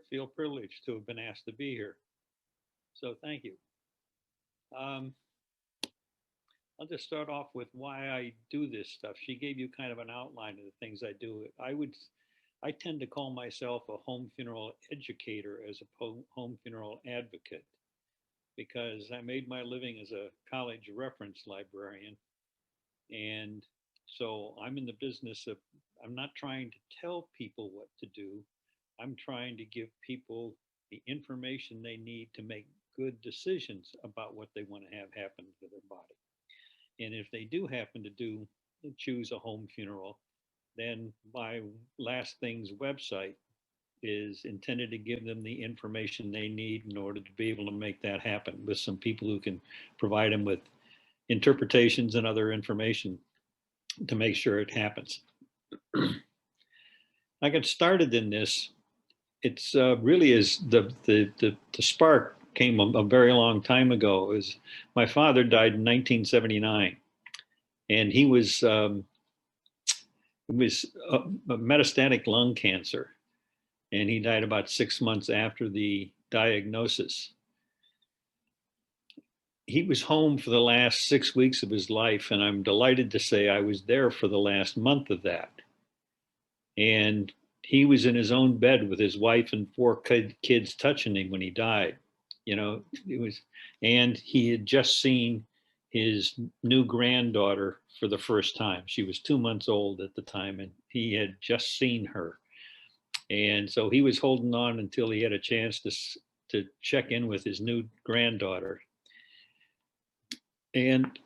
feel privileged to have been asked to be here. So thank you. Um, I'll just start off with why I do this stuff. She gave you kind of an outline of the things I do. I tend to call myself a home funeral educator as a home funeral advocate because I made my living as a college reference librarian. And so I'm in the business of, I'm not trying to tell people what to do. I'm trying to give people the information they need to make good decisions about what they want to have happen to their body. And if they do happen to choose a home funeral, then my Last Things website is intended to give them the information they need in order to be able to make that happen with some people who can provide them with interpretations and other information to make sure it happens. I got started in this. It's really is the spark came a very long time ago. Is my father died in 1979, and he was it was a metastatic lung cancer, and he died about 6 months after the diagnosis. He was home for the last 6 weeks of his life, and I'm delighted to say I was there for the last month of that. And he was in his own bed with his wife and four kids touching him when he died. You know, it was, and he had just seen his new granddaughter for the first time. She was 2 months old at the time, and he had just seen her. And so he was holding on until he had a chance to check in with his new granddaughter. And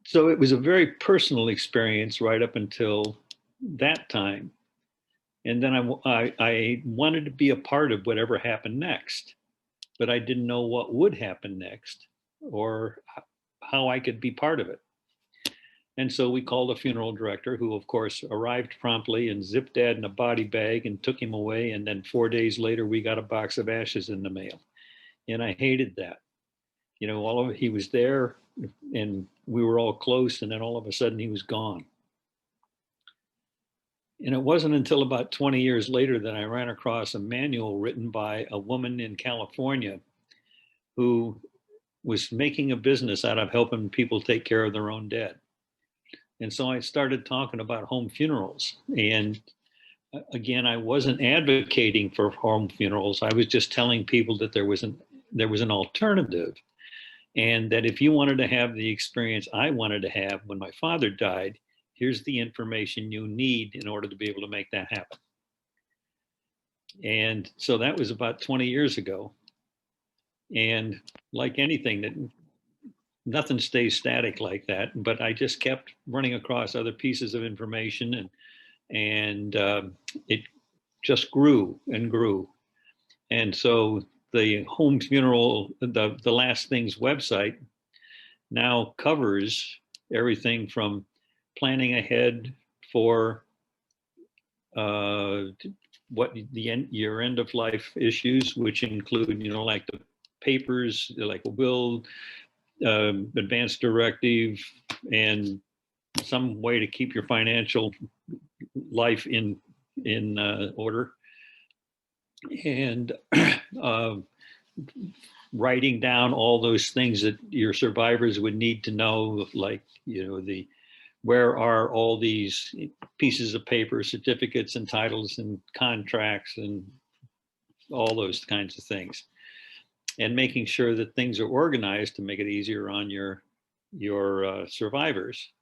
so it was a very personal experience right up until that time. And then I wanted to be a part of whatever happened next, but I didn't know what would happen next or how I could be part of it. And so we called a funeral director who, of course, arrived promptly and zipped Dad in a body bag and took him away. And then 4 days later, we got a box of ashes in the mail. And I hated that. You know, he was there and we were all close. And then all of a sudden he was gone. And it wasn't until about 20 years later that I ran across a manual written by a woman in California who was making a business out of helping people take care of their own dead. And so I started talking about home funerals. And again, I wasn't advocating for home funerals. I was just telling people that there was an alternative. And that if you wanted to have the experience I wanted to have when my father died, here's the information you need in order to be able to make that happen. And so that was about 20 years ago. And like anything, that nothing stays static like that, but I just kept running across other pieces of information and it just grew and grew. And so the home funeral, the Last Things website now covers everything from planning ahead for what your end of life issues, which include, you know, like the papers, like a will, advance directive, and some way to keep your financial life in order, and writing down all those things that your survivors would need to know, like, you know, where are all these pieces of paper, certificates and titles and contracts and all those kinds of things, and making sure that things are organized to make it easier on your survivors.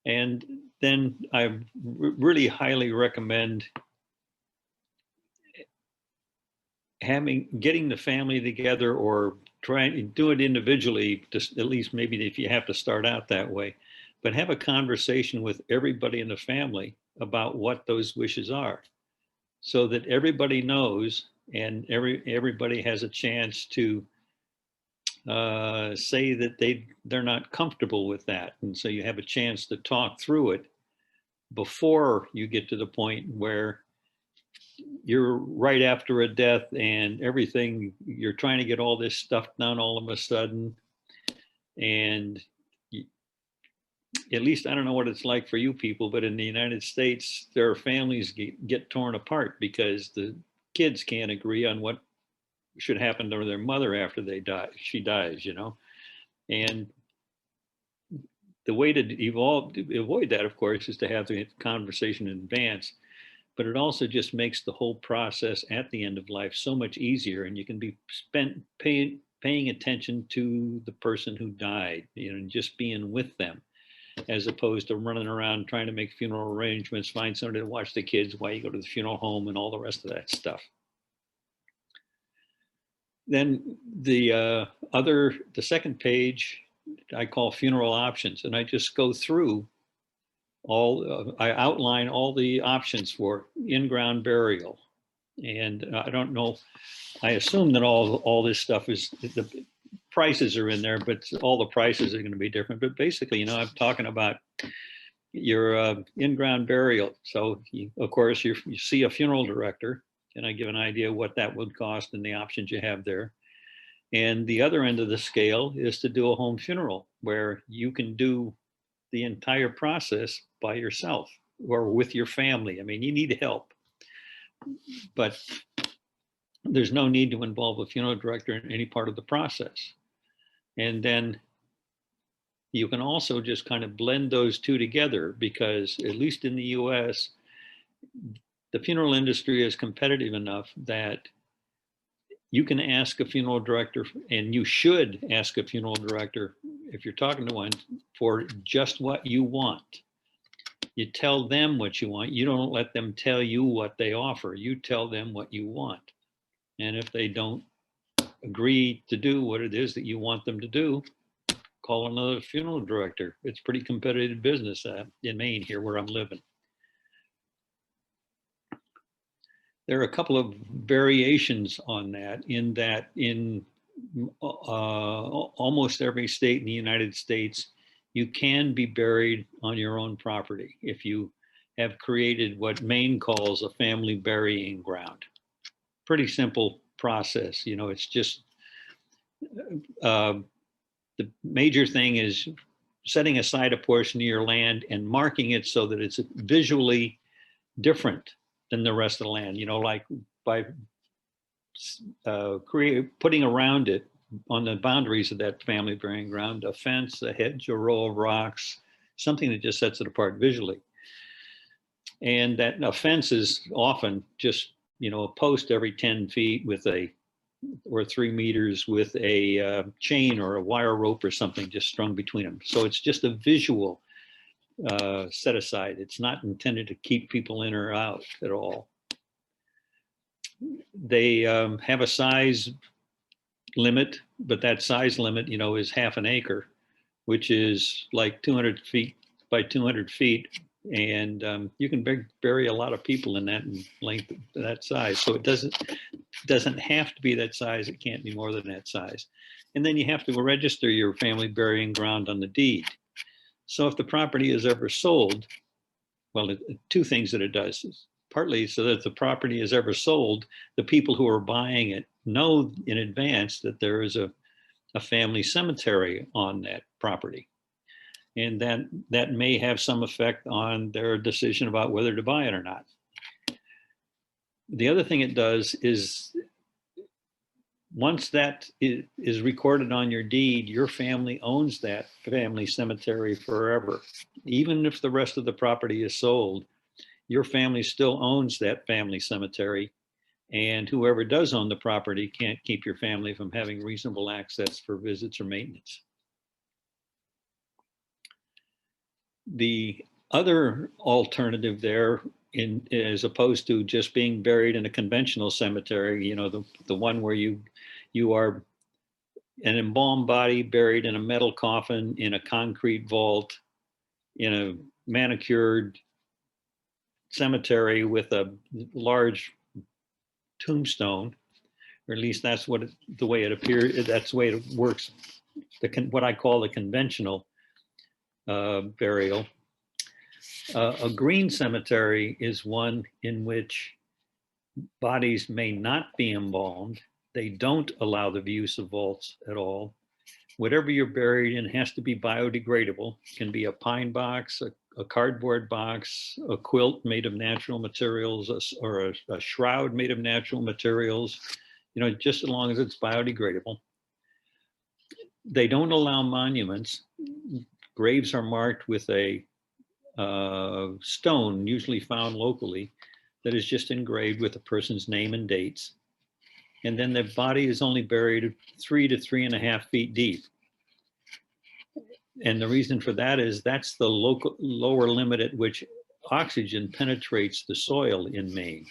And then I really highly recommend getting the family together, or trying to do it individually, just at least maybe if you have to start out that way, but have a conversation with everybody in the family about what those wishes are, so that everybody knows and everybody has a chance to say that they're not comfortable with that. And so you have a chance to talk through it before you get to the point where you're right after a death and everything, you're trying to get all this stuff done all of a sudden. And at least I don't know what it's like for you people, but in the United States, there are families get torn apart because the kids can't agree on what should happen to their mother after she dies, you know. And the way to avoid that, of course, is to have the conversation in advance. But it also just makes the whole process at the end of life so much easier, and you can be paying attention to the person who died, you know, and just being with them, as opposed to running around trying to make funeral arrangements, find somebody to watch the kids while you go to the funeral home, and all the rest of that stuff. Then the second page I call funeral options, and I just go through I outline all the options for in-ground burial. And I don't know, I assume that all this stuff is, the prices are in there, but all the prices are going to be different. But basically, you know, I'm talking about your in-ground burial. So of course, you see a funeral director, and I give an idea what that would cost and the options you have there. And the other end of the scale is to do a home funeral, where you can do the entire process by yourself or with your family. I mean, you need help, but there's no need to involve a funeral director in any part of the process. And then you can also just kind of blend those two together, because at least in the US, the funeral industry is competitive enough that you can ask a funeral director, and you should ask a funeral director, if you're talking to one, for just what you want. You tell them what you want. You don't let them tell you what they offer. You tell them what you want. And if they don't agree to do what it is that you want them to do, call another funeral director. It's pretty competitive business in Maine here where I'm living. There are a couple of variations on that, in almost every state in the United States, you can be buried on your own property if you have created what Maine calls a family burying ground. Pretty simple process. You know, it's just the major thing is setting aside a portion of your land and marking it so that it's visually different than the rest of the land. You know, like by putting around it on the boundaries of that family burying ground a fence, a hedge, a row of rocks, something that just sets it apart visually. And that a fence is often just, you know, a post every 10 feet with or 3 meters with a chain or a wire rope or something just strung between them. So it's just a visual set aside. It's not intended to keep people in or out at all. They have a size limit, but that size limit, you know, is half an acre, which is like 200 feet by 200 feet. And you can bury a lot of people in that length, that size. So it doesn't have to be that size. It can't be more than that size. And then you have to register your family burying ground on the deed. So if the property is ever sold, well, two things that it does is partly so that if the property is ever sold, the people who are buying it know in advance that there is a family cemetery on that property. And that may have some effect on their decision about whether to buy it or not. The other thing it does is, once that is recorded on your deed, your family owns that family cemetery forever. Even if the rest of the property is sold, your family still owns that family cemetery. And whoever does own the property can't keep your family from having reasonable access for visits or maintenance. The other alternative there, as opposed to just being buried in a conventional cemetery, you know, the one where you are an embalmed body buried in a metal coffin in a concrete vault in a manicured cemetery with a large tombstone, or at least that's the way it appears. That's the way it works. What I call the conventional burial. A green cemetery is one in which bodies may not be embalmed. They don't allow the use of vaults at all. whatever you're buried in has to be biodegradable. It can be a pine box, a cardboard box, a quilt made of natural materials, or a shroud made of natural materials, just as long as it's biodegradable. They don't allow monuments. Graves are marked with a stone, usually found locally, that is just engraved with the person's name and dates. And then the body is only buried 3 to 3.5 feet deep. And the reason for that is that's the lower limit at which oxygen penetrates the soil in Maine.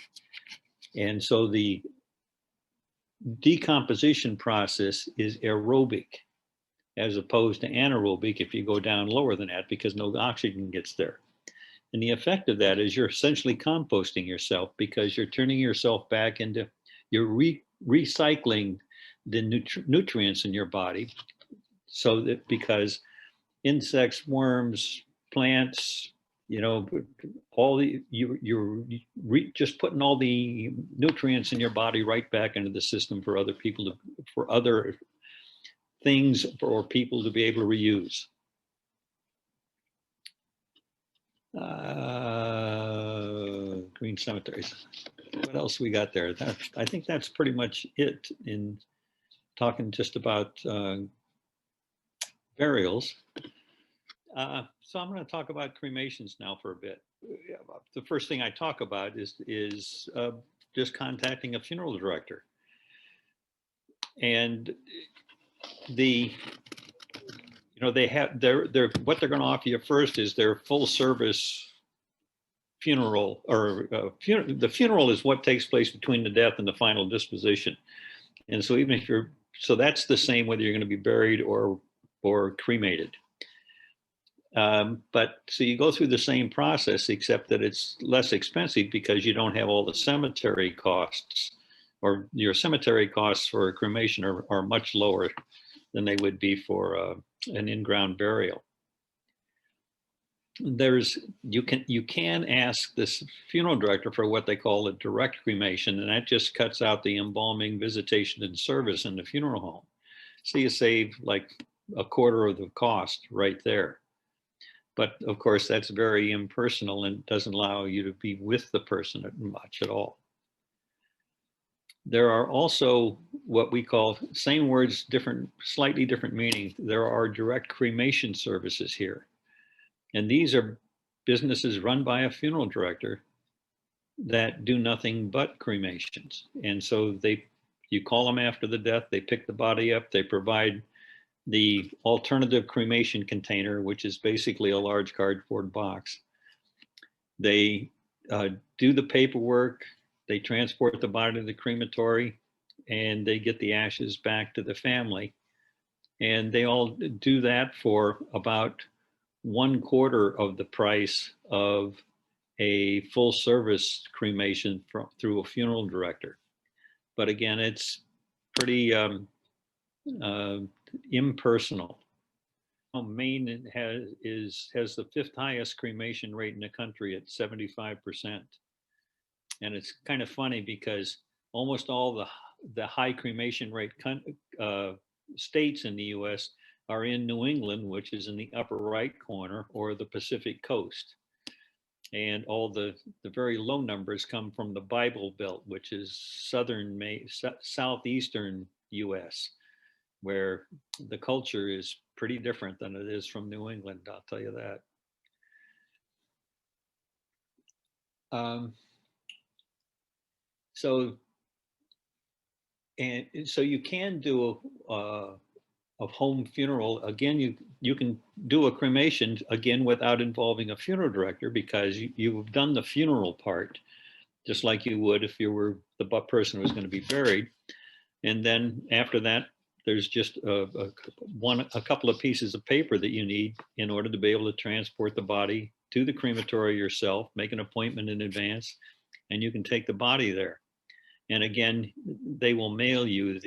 And so the decomposition process is aerobic as opposed to anaerobic if you go down lower than that, because no oxygen gets there. And the effect of that is you're essentially composting yourself, because you're turning yourself back into, you're recycling the nutrients in your body. So that, because insects, worms, plants, all you're just putting all the nutrients in your body right back into the system for other people for other things or people to be able to reuse. Green cemeteries. What else we got there? I think that's pretty much it in talking just about burials. So I'm going to talk about cremations now for a bit. The first thing I talk about is just contacting a funeral director. And they have what they're going to offer you first is their full service funeral, or the funeral is what takes place between the death and the final disposition. And so even if so that's the same whether you're going to be buried or cremated. But so you go through the same process, except that it's less expensive because you don't have all the cemetery costs, or your cemetery costs for cremation are much lower than they would be for an in-ground burial. You can ask this funeral director for what they call a direct cremation, and that just cuts out the embalming, visitation, and service in the funeral home. So you save like a quarter of the cost right there. But of course, that's very impersonal and doesn't allow you to be with the person much at all. There are also what we call, same words, slightly different meaning. There are direct cremation services here. And these are businesses run by a funeral director that do nothing but cremations. And so you call them after the death, they pick the body up, they provide the alternative cremation container, which is basically a large cardboard box. They do the paperwork, they transport the body to the crematory, and they get the ashes back to the family. And they all do that for about 1/4 of the price of a full service cremation through a funeral director. But again, it's pretty impersonal. Maine has the 5th highest cremation rate in the country at 75%. And it's kind of funny because almost all the high cremation rate states in the US are in New England, which is in the upper right corner, or the Pacific coast. And all the very low numbers come from the Bible Belt, which is southeastern US, where the culture is pretty different than it is from New England, I'll tell you that. So you can do a home funeral. Again, you can do a cremation again without involving a funeral director, because you've done the funeral part, just like you would if you were the person who was going to be buried. And then after that, there's just a couple of pieces of paper that you need in order to be able to transport the body to the crematory yourself, make an appointment in advance, and you can take the body there. And again, they will mail you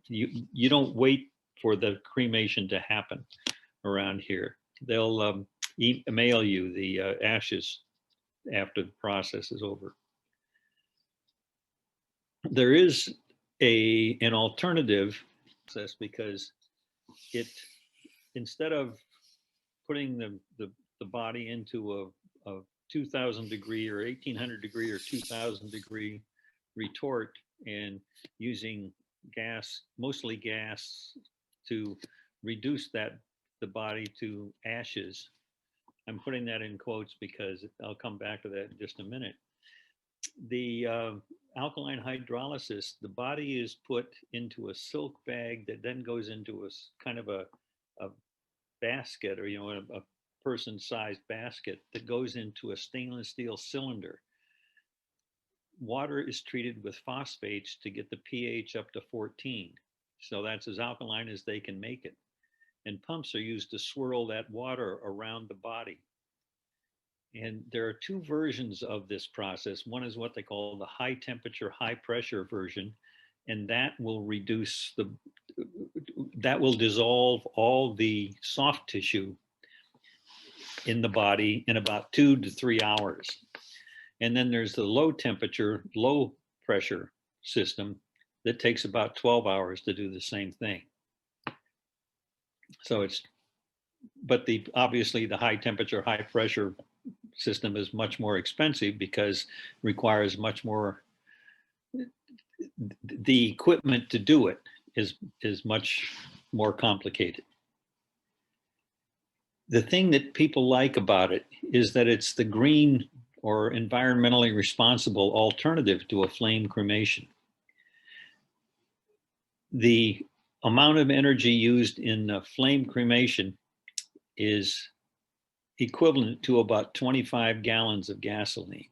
you don't wait for the cremation to happen around here. They'll mail you the ashes after the process is over. There is an alternative process, because it, instead of putting the body into a 2000 degree or 1800 degree or 2000 degree retort and using gas, mostly gas, to reduce the body to ashes. I'm putting that in quotes because I'll come back to that in just a minute. The alkaline hydrolysis, the body is put into a silk bag that then goes into a kind of a basket, or a person-sized basket that goes into a stainless steel cylinder. Water is treated with phosphates to get the pH up to 14. So that's as alkaline as they can make it. And pumps are used to swirl that water around the body. And there are two versions of this process. One is what they call the high temperature, high pressure version, and that will dissolve all the soft tissue in the body in about 2 to 3 hours. And then there's the low temperature, low pressure system that takes about 12 hours to do the same thing. So obviously the high temperature, high pressure system is much more expensive because it requires much more, the equipment to do it is much more complicated. The thing that people like about it is that it's the green or environmentally responsible alternative to a flame cremation. The amount of energy used in a flame cremation is equivalent to about 25 gallons of gasoline,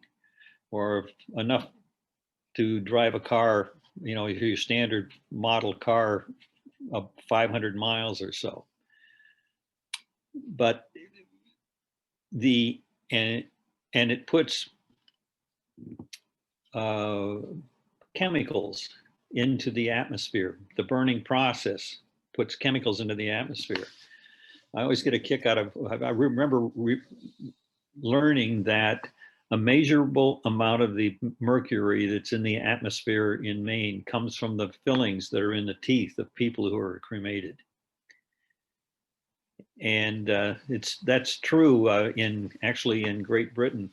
or enough to drive a car, your standard model car, 500 miles or so. But and it puts chemicals into the atmosphere. The burning process puts chemicals into the atmosphere. I always get a kick out of, I remember learning that a measurable amount of the mercury that's in the atmosphere in Maine comes from the fillings that are in the teeth of people who are cremated. And that's true actually in Great Britain.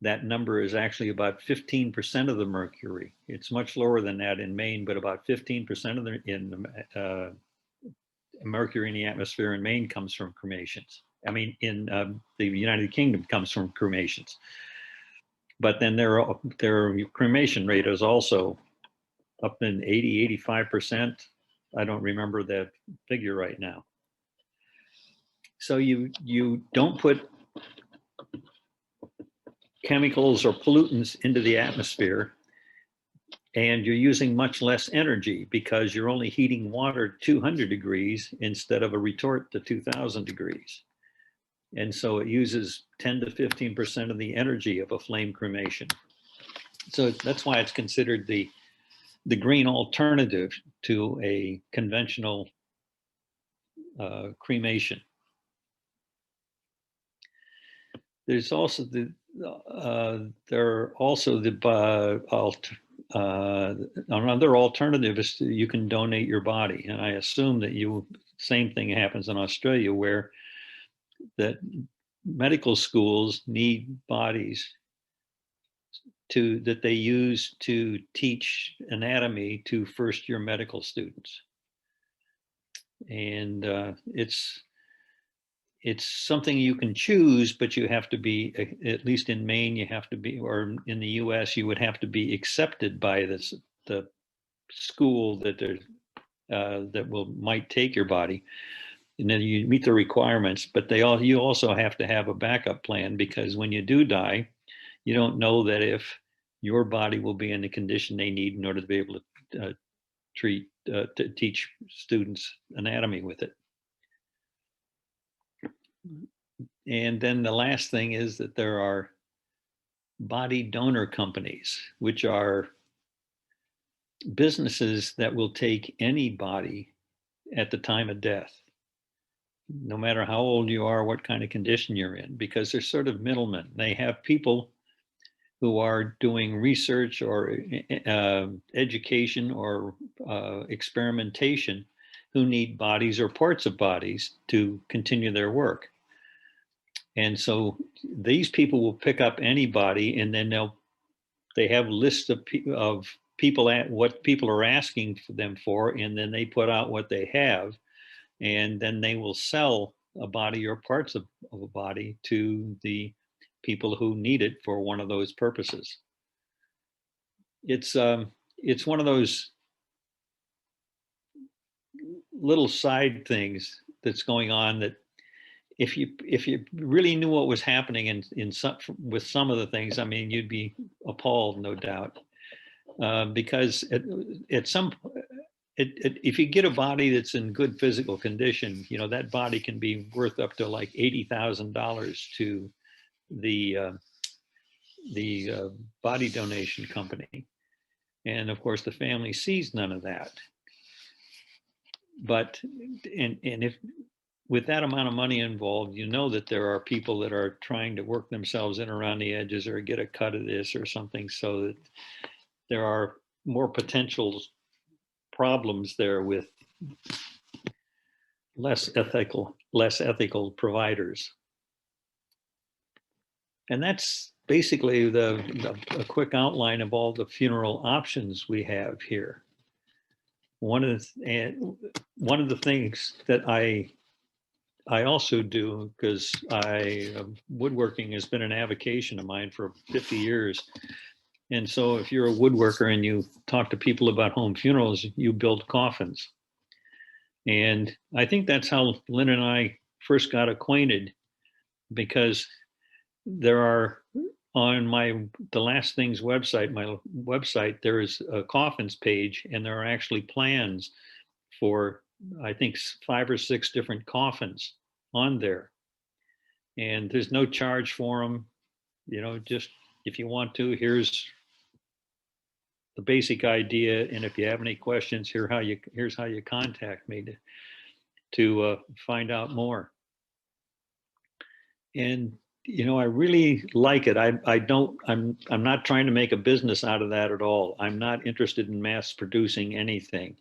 That number is actually about 15% of the mercury. It's much lower than that in Maine, but about 15% of the mercury in the atmosphere in Maine comes from cremations. I mean, in the United Kingdom comes from cremations. But then their cremation rate is also up in 80, 85%. I don't remember the figure right now. So you don't put chemicals or pollutants into the atmosphere, and you're using much less energy because you're only heating water 200 degrees instead of a retort to 2000 degrees. And so it uses 10 to 15% of the energy of a flame cremation. So that's why it's considered the green alternative to a conventional cremation. There's also another alternative is you can donate your body, and I assume that same thing happens in Australia, where that medical schools need bodies that they use to teach anatomy to first-year medical students, and it's something you can choose, but you have to be, at least in Maine, you have to be, or in the US, you would have to be accepted by the school that might take your body. And then you meet the requirements, but you also have to have a backup plan, because when you do die, you don't know that if your body will be in the condition they need in order to be able to to teach students anatomy with it. And then the last thing is that there are body donor companies, which are businesses that will take any body at the time of death, no matter how old you are, what kind of condition you're in, because they're sort of middlemen. They have people who are doing research or education or experimentation who need bodies or parts of bodies to continue their work. And so these people will pick up anybody, and then they have lists of people at what people are asking for them for, and then they put out what they have, and then they will sell a body or parts of a body to the people who need it for one of those purposes. It's one of those little side things that's going on that if you really knew what was happening in some with some of the things, I mean, you'd be appalled, no doubt, because at some if you get a body that's in good physical condition, you know, that body can be worth up to like $80,000 to the body donation company, and of course the family sees none of that. But and if with that amount of money involved, you know that there are people that are trying to work themselves in around the edges or get a cut of this or something, so that there are more potential problems there with less ethical providers. And that's basically a quick outline of all the funeral options we have here. One of the things that I also do, because woodworking has been an avocation of mine for 50 years. And so if you're a woodworker and you talk to people about home funerals, you build coffins. And I think that's how Lynn and I first got acquainted, because there are on the Last Things website, my website, there is a coffins page, and there are actually plans for, I think, 5 or 6 different coffins on there. And there's no charge for them, you know, just if you want to, here's the basic idea, and if you have any questions, here's how you contact me to find out more. And you know, I really like it. I'm not trying to make a business out of that at all. I'm not interested in mass producing anything.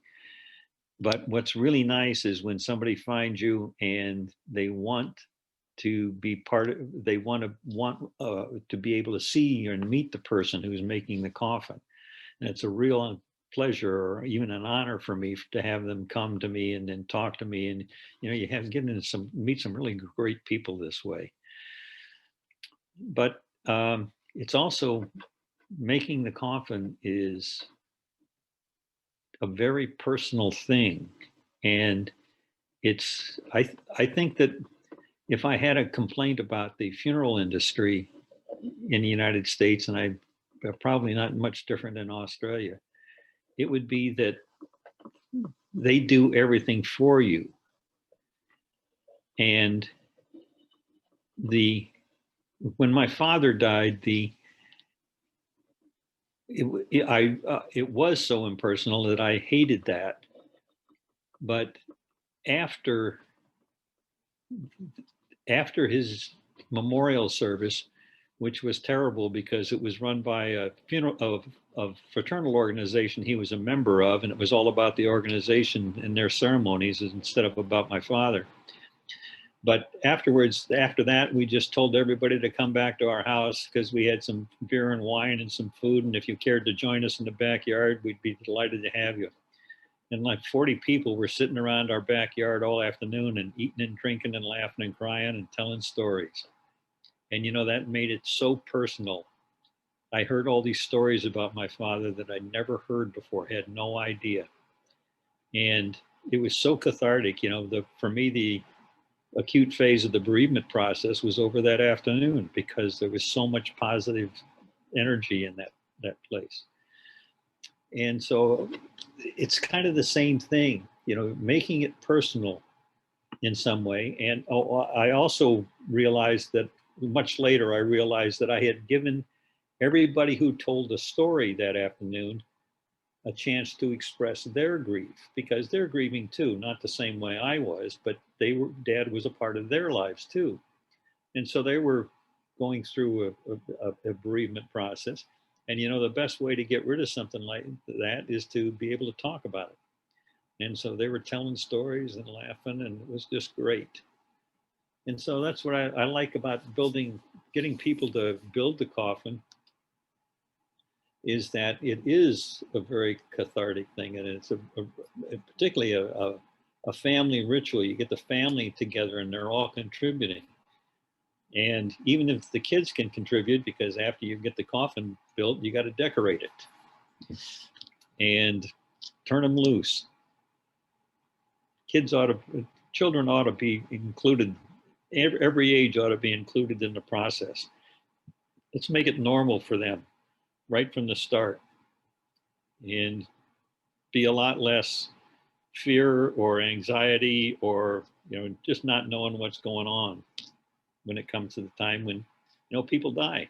But what's really nice is when somebody finds you and they want to be part of, they want to be able to see and meet the person who's making the coffin. And it's a real pleasure or even an honor for me to have them come to me and then talk to me. And, you know, you have meet some really great people this way. But it's also, making the coffin is a very personal thing. And I think that if I had a complaint about the funeral industry in the United States, and I'm probably not much different in Australia, it would be that they do everything for you. And when my father died, it was so impersonal that I hated that. But after his memorial service, which was terrible because it was run by a fraternal organization he was a member of, and it was all about the organization and their ceremonies instead of about my father. But after that, we just told everybody to come back to our house because we had some beer and wine and some food. And if you cared to join us in the backyard, we'd be delighted to have you. And like 40 people were sitting around our backyard all afternoon and eating and drinking and laughing and crying and telling stories. And, you know, that made it so personal. I heard all these stories about my father that I'd never heard before, had no idea. And it was so cathartic. You know, for me, the acute phase of the bereavement process was over that afternoon because there was so much positive energy in that place. And so it's kind of the same thing, you know, making it personal in some way. And I also realized that much later, I realized that I had given everybody who told a story that afternoon a chance to express their grief, because they're grieving too, not the same way I was, but Dad was a part of their lives too. And so they were going through a bereavement process. And, you know, the best way to get rid of something like that is to be able to talk about it. And so they were telling stories and laughing, and it was just great. And so that's what I like about getting people to build the coffin, is that it is a very cathartic thing. And it's particularly a family ritual. You get the family together and they're all contributing. And even if the kids can contribute, because after you get the coffin built, you got to decorate it and turn them loose. Children ought to be included. Every age ought to be included in the process. Let's make it normal for them right from the start, and be a lot less fear or anxiety or just not knowing what's going on when it comes to the time when people die.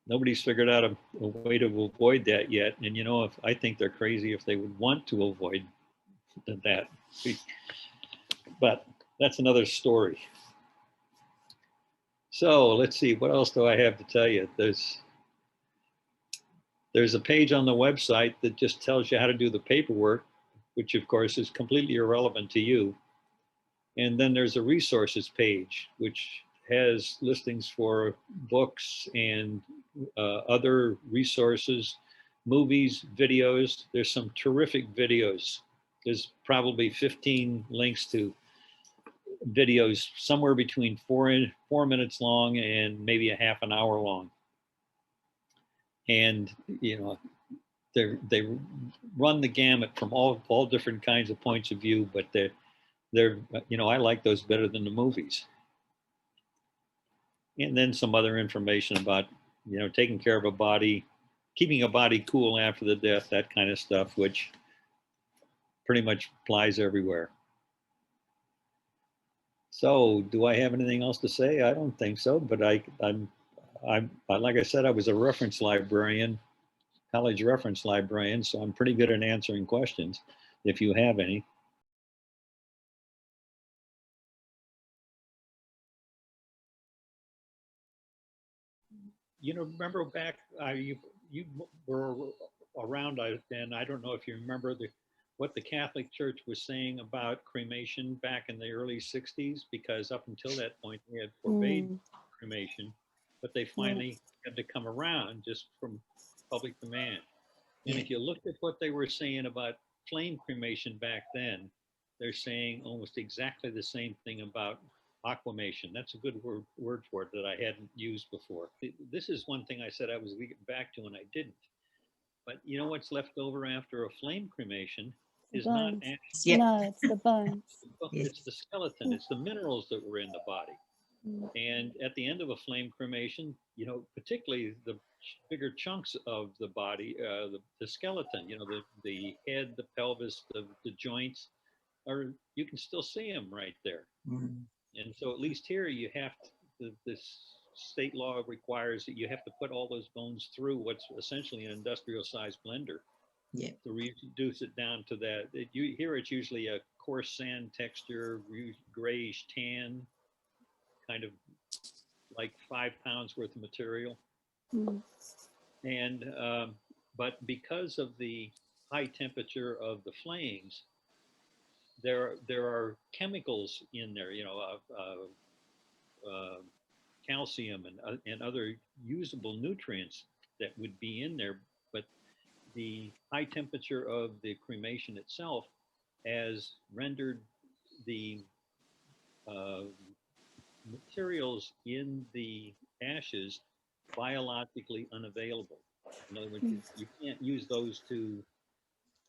Nobody's figured out a way to avoid that yet. And if I think they're crazy if they would want to avoid that, but that's another story. So let's see, what else do I have to tell you? There's a page on the website that just tells you how to do the paperwork, which of course is completely irrelevant to you. And then there's a resources page, which has listings for books and other resources, movies, videos. There's some terrific videos. There's probably 15 links to videos somewhere between 4 minutes long and maybe a half an hour long. And they run the gamut from all different kinds of points of view, but they're I like those better than the movies. And then some other information about taking care of a body, keeping a body cool after the death, that kind of stuff, which pretty much applies everywhere. So do I have anything else to say? I don't think so, but I'm like I said, I was a reference librarian, college reference librarian, so I'm pretty good at answering questions if you have any. Remember back, you were around, and I don't know if you remember what the Catholic Church was saying about cremation back in the early 60s, because up until that point they had forbade cremation, but they finally had to come around just from public demand. And if you looked at what they were saying about flame cremation back then, they're saying almost exactly the same thing about aquamation. That's a good word for it that I hadn't used before. This is one thing I said I was going to get back to and I didn't. But you know what's left over after a flame cremation is not actually. No, it's the bones. It's the skeleton. It's the minerals that were in the body. And at the end of a flame cremation, particularly the bigger chunks of the body, the skeleton, the head, the pelvis, the joints, you can still see them right there. And so at least here you have this state law requires that you have to put all those bones through what's essentially an industrial sized blender to reduce it down to that. Here it's usually a coarse sand texture, grayish tan, kind of like 5 pounds worth of material. And but because of the high temperature of the flames, there are chemicals in there, calcium and other usable nutrients that would be in there, but the high temperature of the cremation itself has rendered the materials in the ashes biologically unavailable. In other words, you can't use those to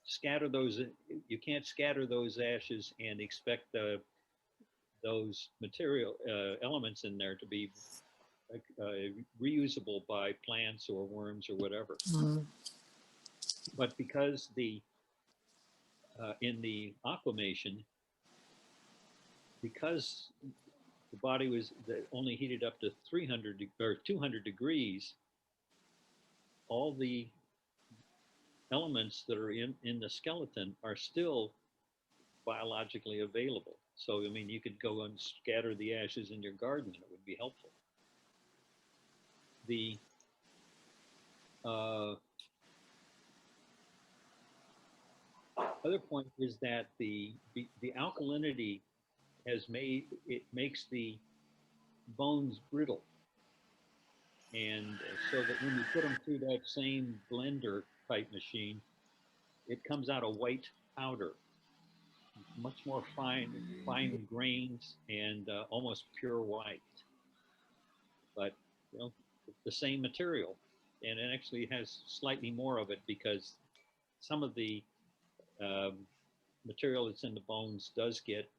scatter those. You can't scatter those ashes and expect those material elements in there to be reusable by plants or worms or whatever. But because in the aquamation, because the body was only heated up to 300 or 200 degrees, all the elements that are in the skeleton are still biologically available. So, I mean, you could go and scatter the ashes in your garden and it would be helpful. The other point is that the alkalinity makes the bones brittle, and so that when you put them through that same blender type machine, it comes out a white powder, much more fine grains, and almost pure white. But you know, the same material, and it actually has slightly more of it because some of the um, material that's in the bones does get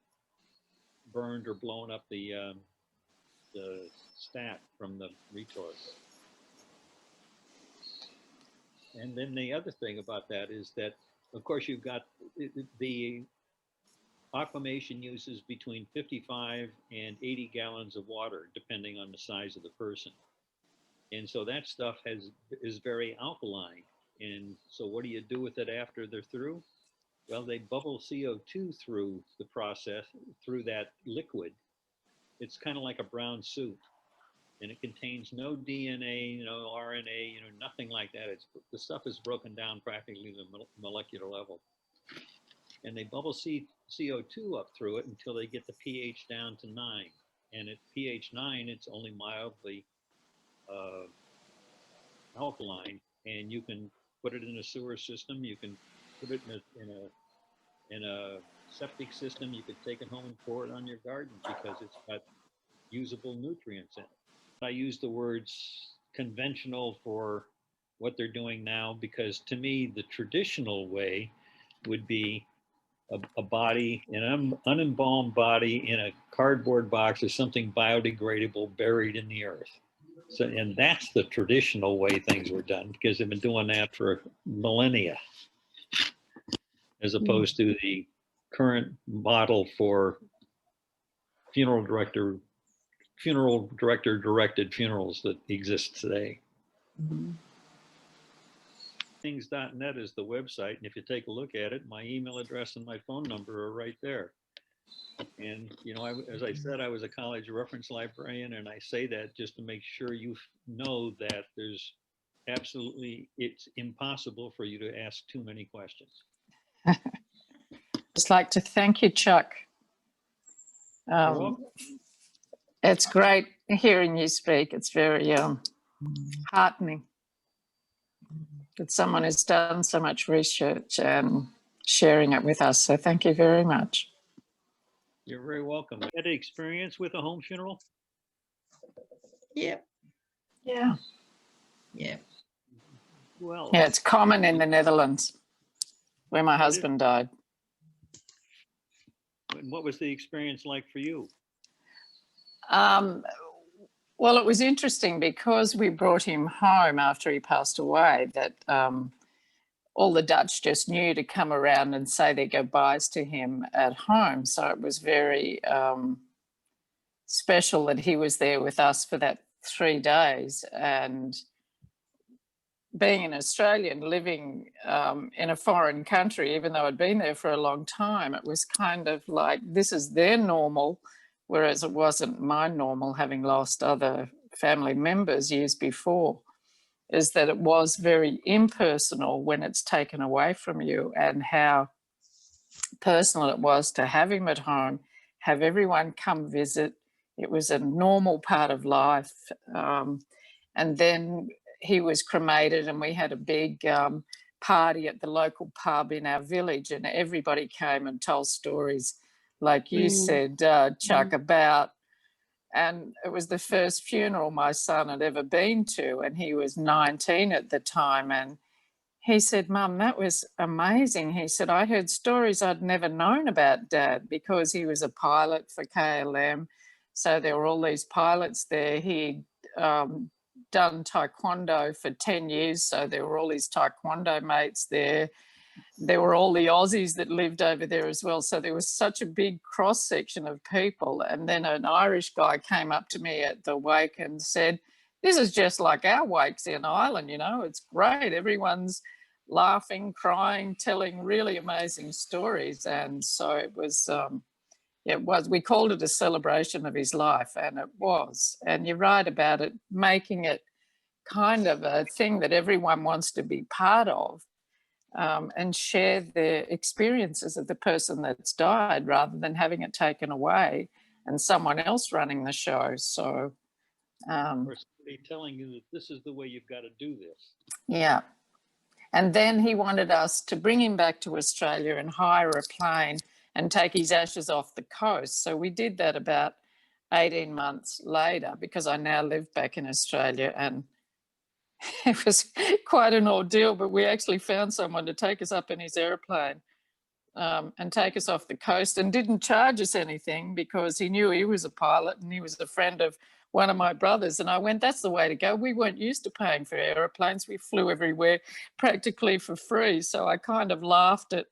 burned or blown up the stat from the retort. And then the other thing about that is that, of course, you've got the aquamation uses between 55 and 80 gallons of water, depending on the size of the person. And so that stuff is very alkaline. And so what do you do with it after they're through? Well, they bubble CO2 through the process, through that liquid. It's kind of like a brown soup, and it contains no DNA, no RNA, nothing like that. The stuff is broken down practically to the molecular level, and they bubble CO2 up through it until they get the pH down to 9. And at pH 9, it's only mildly alkaline, and you can put it in a sewer system. You can put it in a septic system. You could take it home and pour it on your garden because it's got usable nutrients in it. I use the words conventional for what they're doing now because to me the traditional way would be a body, an unembalmed body in a cardboard box or something biodegradable buried in the earth. So, and that's the traditional way things were done because they've been doing that for millennia, as opposed to the current model for funeral director directed funerals that exist today. Mm-hmm. Things.net is the website, and if you take a look at it, my email address and my phone number are right there. And as I said, I was a college reference librarian, and I say that just to make sure you know that it's impossible for you to ask too many questions. Just like to thank you, Chuck. It's great hearing you speak. It's very heartening that someone has done so much research and sharing it with us. So thank you very much. You're very welcome. Had experience with a home funeral? Yeah. Yeah. Yeah. Well, yeah, it's common in the Netherlands where my husband died. And what was the experience like for you? Well, it was interesting because we brought him home after he passed away that all the Dutch just knew to come around and say their goodbyes to him at home. So it was very special that he was there with us for that 3 days. And being an Australian living in a foreign country, even though I'd been there for a long time, it was kind of like this is their normal, whereas it wasn't my normal, having lost other family members years before, is that it was very impersonal when it's taken away from you, and how personal it was to have him at home, have everyone come visit. It was a normal part of life. And then he was cremated and we had a big party at the local pub in our village, and everybody came and told stories like you said, Chuck, about, and it was the first funeral my son had ever been to, and he was 19 at the time. And he said, Mum, that was amazing. He said, I heard stories I'd never known about Dad because he was a pilot for KLM. So there were all these pilots there. He'd done taekwondo for 10 years. So there were all his taekwondo mates there. There were all the Aussies that lived over there as well. So there was such a big cross section of people. And then an Irish guy came up to me at the wake and said, this is just like our wakes in Ireland, it's great. Everyone's laughing, crying, telling really amazing stories. And so it was, we called it a celebration of his life, and it was. And you're right about it, making it kind of a thing that everyone wants to be part of. and share their experiences of the person that's died rather than having it taken away and someone else running the show. So, Or somebody telling you that this is the way you've got to do this. yeah. And then he wanted us to bring him back to Australia and hire a plane and take his ashes off the coast. So we did that about 18 months later because I now live back in Australia, and it was quite an ordeal, but we actually found someone to take us up in his airplane and take us off the coast, and didn't charge us anything because he knew he was a pilot and he was a friend of one of my brothers. And I went, that's the way to go. We weren't used to paying for aeroplanes. We flew everywhere practically for free. So I kind of laughed at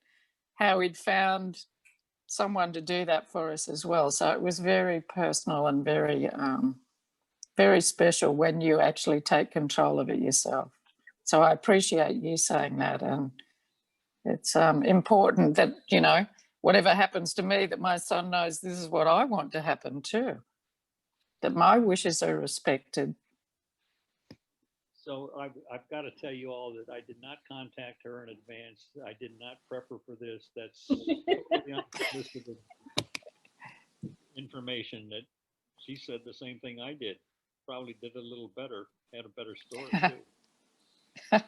how he'd found someone to do that for us as well. So it was very personal and very, very special when you actually take control of it yourself. So I appreciate you saying that. And it's important that, you know, whatever happens to me, that my son knows this is what I want to happen too, that my wishes are respected. So I've got to tell you all that I did not contact her in advance. I did not prep her for this. That's totally unsolicited information that she said the same thing I did. Probably did a little better, had a better story too.